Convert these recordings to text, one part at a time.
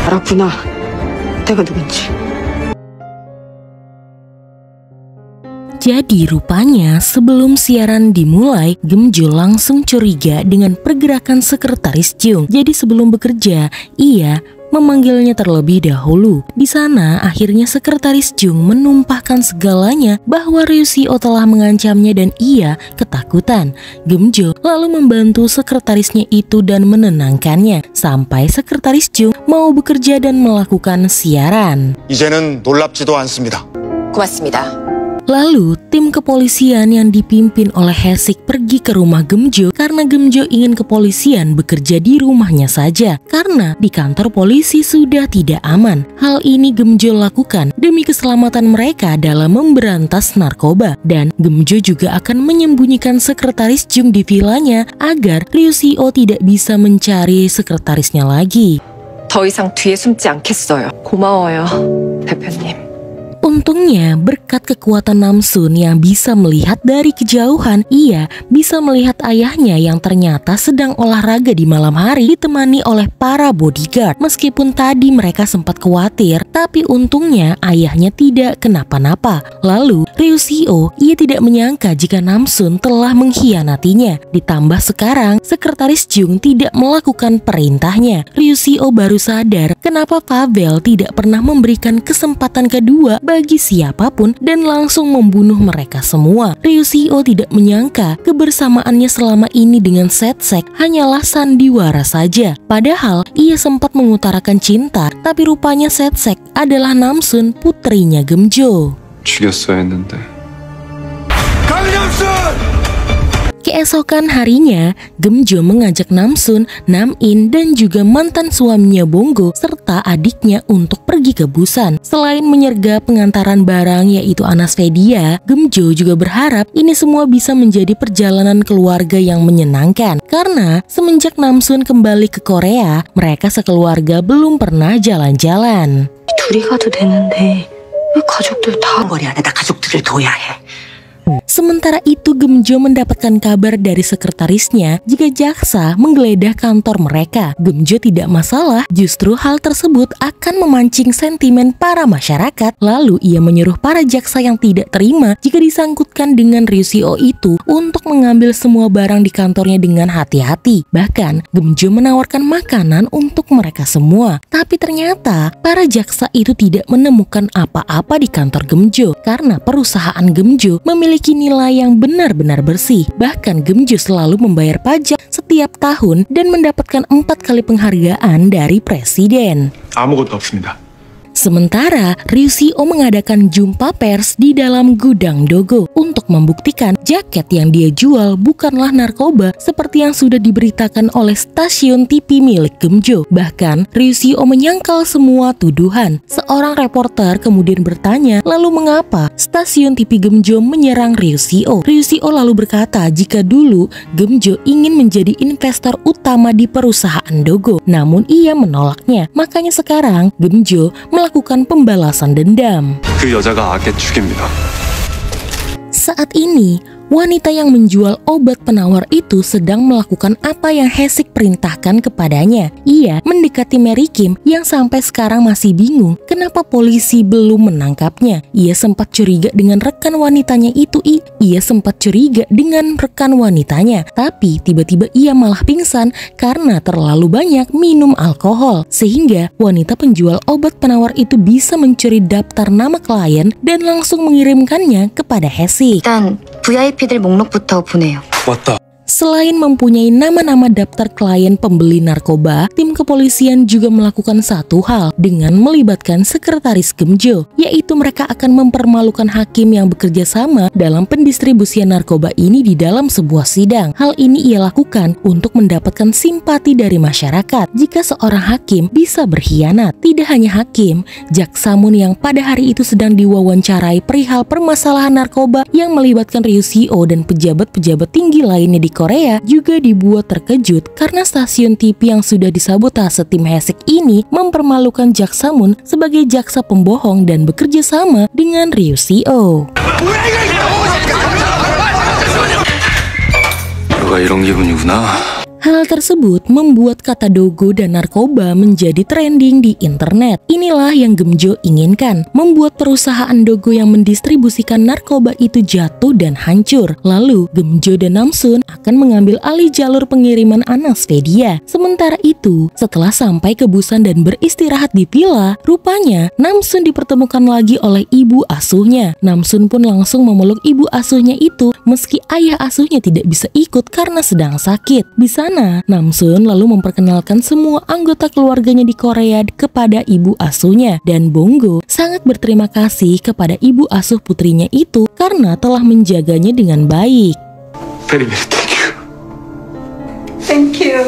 알았구나. 내가 누군지. Jadi rupanya sebelum siaran dimulai, Gemjo langsung curiga dengan pergerakan sekretaris Jung. Jadi sebelum bekerja, ia memanggilnya terlebih dahulu. Di sana akhirnya sekretaris Jung menumpahkan segalanya bahwa Ryu Seo telah mengancamnya dan ia ketakutan. Gemjo lalu membantu sekretarisnya itu dan menenangkannya sampai sekretaris Jung mau bekerja dan melakukan siaran. 이제는 놀랍지도 않습니다. 고맙습니다. Lalu, tim kepolisian yang dipimpin oleh Hae-sik pergi ke rumah Gemjo karena Gemjo ingin kepolisian bekerja di rumahnya saja karena di kantor polisi sudah tidak aman. Hal ini Gemjo lakukan demi keselamatan mereka dalam memberantas narkoba, dan Gemjo juga akan menyembunyikan sekretaris Jung di vilanya agar Ryu Seo tidak bisa mencari sekretarisnya lagi. 더 이상 뒤에 숨지 않겠어요. 고마워요, 대표님. Untungnya, berkat kekuatan Namsun yang bisa melihat dari kejauhan, ia bisa melihat ayahnya yang ternyata sedang olahraga di malam hari ditemani oleh para bodyguard. Meskipun tadi mereka sempat khawatir, tapi untungnya ayahnya tidak kenapa-napa. Lalu, Ryu Seo, ia tidak menyangka jika Namsun telah mengkhianatinya. Ditambah sekarang, sekretaris Jung tidak melakukan perintahnya. Ryu Seo baru sadar kenapa Pavel tidak pernah memberikan kesempatan kedua bagi siapapun dan langsung membunuh mereka semua. Ryu Seo tidak menyangka kebersamaannya selama ini dengan Setsek hanyalah sandiwara saja. Padahal ia sempat mengutarakan cinta, tapi rupanya Setsek adalah Namsun, putrinya Gemjo. 죽였어야 했는데. Keesokan harinya, Gemjo mengajak Namsun, Nam-in, dan juga mantan suaminya Bonggo serta adiknya untuk pergi ke Busan. Selain menyergap pengantaran barang yaitu Anasvedia, Gemjo juga berharap ini semua bisa menjadi perjalanan keluarga yang menyenangkan. Karena semenjak Namsun kembali ke Korea, mereka sekeluarga belum pernah jalan-jalan. 둘이 가도 되는데 왜 가족들 다 머리 안에다 가족들을 둬야 해? Sementara itu Gemjo mendapatkan kabar dari sekretarisnya jika jaksa menggeledah kantor mereka. Gemjo tidak masalah, justru hal tersebut akan memancing sentimen para masyarakat. Lalu ia menyuruh para jaksa yang tidak terima jika disangkutkan dengan Ryu Seo itu untuk mengambil semua barang di kantornya dengan hati-hati. Bahkan Gemjo menawarkan makanan untuk mereka semua. Tapi ternyata para jaksa itu tidak menemukan apa-apa di kantor Gemjo karena perusahaan Gemjo memiliki nilai yang benar-benar bersih. Bahkan Gemjo selalu membayar pajak setiap tahun dan mendapatkan 4 kali penghargaan dari presiden. 아무것도 없습니다. Sementara Ryu Seo mengadakan jumpa pers di dalam gudang Dogo untuk membuktikan jaket yang dia jual bukanlah narkoba seperti yang sudah diberitakan oleh stasiun TV milik Gemjo. Bahkan Ryu Seo menyangkal semua tuduhan. Seorang reporter kemudian bertanya, lalu mengapa stasiun TV Gemjo menyerang Ryu Seo? Ryu Seo lalu berkata jika dulu Gemjo ingin menjadi investor utama di perusahaan Dogo, namun ia menolaknya. Makanya sekarang Gemjo melakukan pembalasan dendam. 그 여자가 아게 죽입니다. Saat ini, wanita yang menjual obat penawar itu sedang melakukan apa yang Hae-sik perintahkan kepadanya. Ia mendekati Mary Kim yang sampai sekarang masih bingung kenapa polisi belum menangkapnya. Ia sempat curiga dengan rekan wanitanya itu. Tapi tiba-tiba ia malah pingsan karena terlalu banyak minum alkohol. Sehingga wanita penjual obat penawar itu bisa mencuri daftar nama klien dan langsung mengirimkannya kepada Hae-sik. 일단 VIP들 목록부터 보내요. 맞다. Selain mempunyai nama-nama daftar klien pembeli narkoba, tim kepolisian juga melakukan satu hal dengan melibatkan sekretaris Gemjo, yaitu mereka akan mempermalukan hakim yang bekerja sama dalam pendistribusian narkoba ini di dalam sebuah sidang. Hal ini ia lakukan untuk mendapatkan simpati dari masyarakat. Jika seorang hakim bisa berkhianat, tidak hanya hakim, Jaksamun yang pada hari itu sedang diwawancarai perihal permasalahan narkoba yang melibatkan Ryu Seo dan pejabat-pejabat tinggi lainnya di Korea juga dibuat terkejut karena stasiun TV yang sudah disabotase tim Hae-sik ini mempermalukan Jaksamun sebagai jaksa pembohong dan bekerja sama dengan Ryu Seo. 너가 이런 기분이구나. Hal tersebut membuat kata dogo dan narkoba menjadi trending di internet. Inilah yang Gemjo inginkan, membuat perusahaan dogo yang mendistribusikan narkoba itu jatuh dan hancur. Lalu Gemjo dan Namsun akan mengambil alih jalur pengiriman Anasvedia. Sementara itu, setelah sampai ke Busan dan beristirahat di villa, rupanya Namsun dipertemukan lagi oleh ibu asuhnya. Namsun pun langsung memeluk ibu asuhnya itu meski ayah asuhnya tidak bisa ikut karena sedang sakit. Di sana, Namsun lalu memperkenalkan semua anggota keluarganya di Korea kepada ibu asuhnya, dan Bonggo sangat berterima kasih kepada ibu asuh putrinya itu karena telah menjaganya dengan baik. Very, very thank you. Thank you.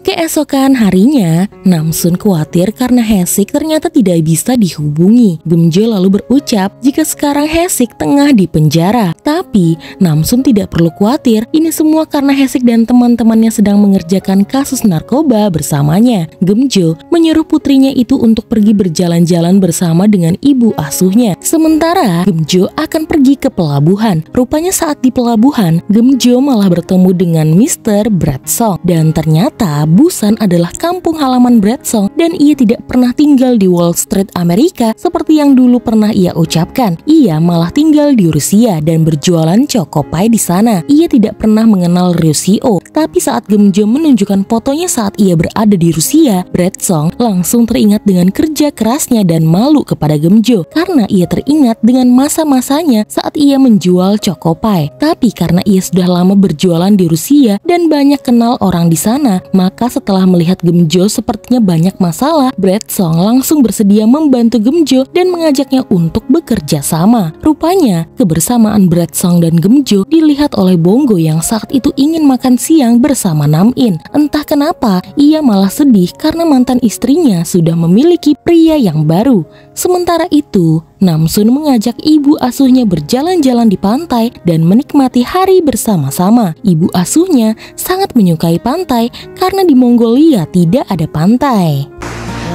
Keesokan harinya, Namsun khawatir karena Haesik ternyata tidak bisa dihubungi. Gemjo lalu berucap jika sekarang Haesik tengah di penjara. Tapi Namsun tidak perlu khawatir, ini semua karena Haesik dan teman-temannya sedang mengerjakan kasus narkoba bersamanya. Gemjo menyuruh putrinya itu untuk pergi berjalan-jalan bersama dengan ibu asuhnya. Sementara Gemjo akan pergi ke pelabuhan. Rupanya saat di pelabuhan, Gemjo malah bertemu dengan Mr. Bradsong. Dan ternyata Busan adalah kampung halaman Bradsong dan ia tidak pernah tinggal di Wall Street Amerika seperti yang dulu pernah ia ucapkan. Ia malah tinggal di Rusia dan berjualan chocopie di sana. Ia tidak pernah mengenal Ryuseo. Tapi saat Gemjo menunjukkan fotonya saat ia berada di Rusia, Bradsong langsung teringat dengan kerja kerasnya dan malu kepada Gemjo karena ia teringat dengan masa-masanya saat ia menjual chocopie. Tapi karena ia sudah lama berjualan di Rusia dan banyak kenal orang di sana, maka setelah melihat Gemjo sepertinya banyak masalah, Bradsong langsung bersedia membantu Gemjo dan mengajaknya untuk bekerja sama. Rupanya, kebersamaan Bradsong dan Gemjo dilihat oleh Bonggo yang saat itu ingin makan siang bersama Nam-in. Entah kenapa, ia malah sedih karena mantan istrinya sudah memiliki pria yang baru. Sementara itu, Namsun mengajak ibu asuhnya berjalan-jalan di pantai dan menikmati hari bersama-sama. Ibu asuhnya sangat menyukai pantai karena di Mongolia tidak ada pantai.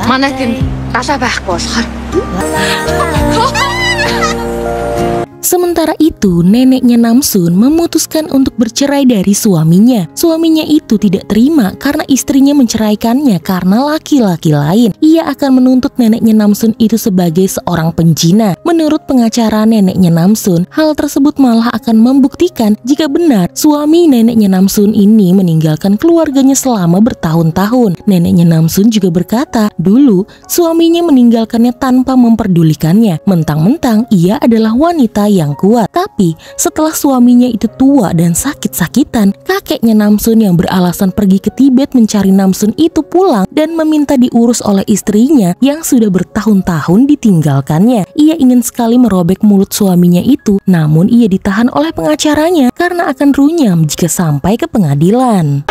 Manakin tasabah bos. Sementara itu, neneknya Namsun memutuskan untuk bercerai dari suaminya. Suaminya itu tidak terima karena istrinya menceraikannya karena laki-laki lain. Ia akan menuntut neneknya Namsun itu sebagai seorang penjina. Menurut pengacara neneknya Namsun, hal tersebut malah akan membuktikan jika benar suami neneknya Namsun ini meninggalkan keluarganya selama bertahun-tahun. Neneknya Namsun juga berkata, dulu suaminya meninggalkannya tanpa memperdulikannya. Mentang-mentang ia adalah wanita yang kuat. Tapi setelah suaminya itu tua dan sakit-sakitan, kakeknya Namsun yang beralasan pergi ke Tibet mencari Namsun itu pulang dan meminta diurus oleh istrinya yang sudah bertahun-tahun ditinggalkannya. Ia ingin sekali merobek mulut suaminya itu, namun ia ditahan oleh pengacaranya karena akan runyam jika sampai ke pengadilan.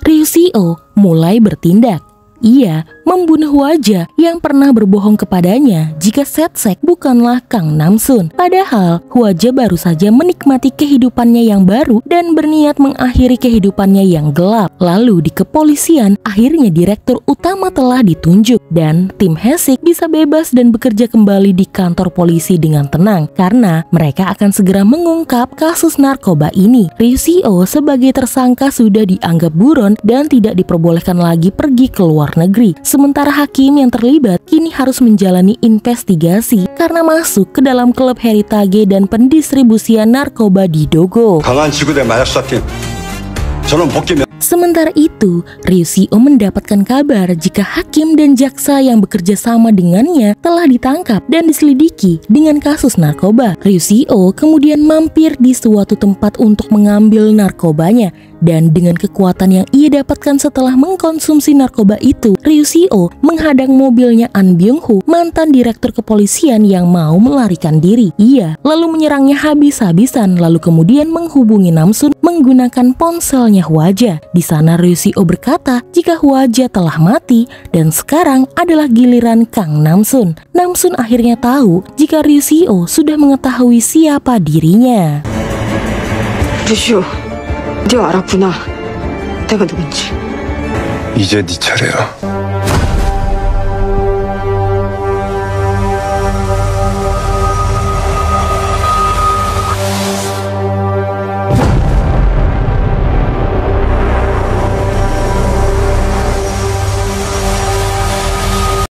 Ryuseo mulai bertindak. Ia membunuh Hwaja yang pernah berbohong kepadanya jika Setsek bukanlah Kang Namsun. Padahal Hwaja baru saja menikmati kehidupannya yang baru dan berniat mengakhiri kehidupannya yang gelap. Lalu di kepolisian, akhirnya direktur utama telah ditunjuk dan tim Haesik bisa bebas dan bekerja kembali di kantor polisi dengan tenang karena mereka akan segera mengungkap kasus narkoba ini. Ryuseo sebagai tersangka sudah dianggap buron dan tidak diperbolehkan lagi pergi ke luar negeri. Sementara hakim yang terlibat kini harus menjalani investigasi karena masuk ke dalam klub heritage dan pendistribusian narkoba di Dogo. 강한 지구대 마약 사건. 저는 복귀. Sementara itu, Ryuseo mendapatkan kabar jika hakim dan jaksa yang bekerja sama dengannya telah ditangkap dan diselidiki dengan kasus narkoba. Ryuseo kemudian mampir di suatu tempat untuk mengambil narkobanya. Dan dengan kekuatan yang ia dapatkan setelah mengkonsumsi narkoba itu, Ryuseo menghadang mobilnya An Byung-ho, mantan direktur kepolisian yang mau melarikan diri. Ia lalu menyerangnya habis-habisan, lalu kemudian menghubungi Namsun menggunakan ponselnya Hwaja. Di sana Ryuseo berkata jika Hwaja telah mati dan sekarang adalah giliran Kang Namsun. Namsun akhirnya tahu jika Ryuseo sudah mengetahui siapa dirinya. 루시오, 네가 알았구나. 내가 누군지. 이제 네 차례야.